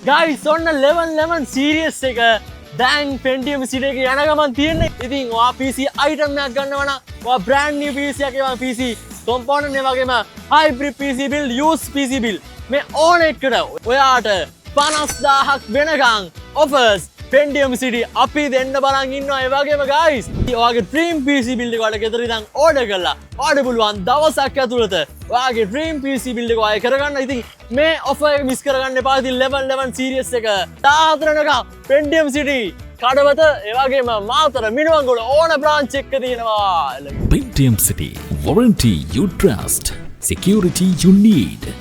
Guys ඔන්න level serious එක දැන් Pentium City එක යන ගමන් තියෙන්නේ. ඉතින් ඔයා PC item එකක් ගන්නවා නම් ඔයා brand new PC එකක් ඒවා PC component ඒ වගේම hybrid PC build used PC build මේ ඕන එකට ඔයාට 50000ක් වෙනකන් offers Pentium City අපි දෙන්න බලන් ඉන්නවා. ඒ වගේම guys ඔයාගේ dream PC build එක ඔයාලා ගෙදර ඉඳන් order කරලා ඔයාලට පුළුවන් දවසක් ඇතුළත ඔයාගේ dream PC build එක ඔයා කරගන්න. ඉතින් මේ offer එක miss කරගන්න එපා. ඉතින් level 11 series එක 14 වෙනිදා Pentium City කඩවත ඒ වගේම මාතර මිනුවන්ගොඩ ඕන branch එකක තියෙනවා. Pentium City, warranty you trust, security you need.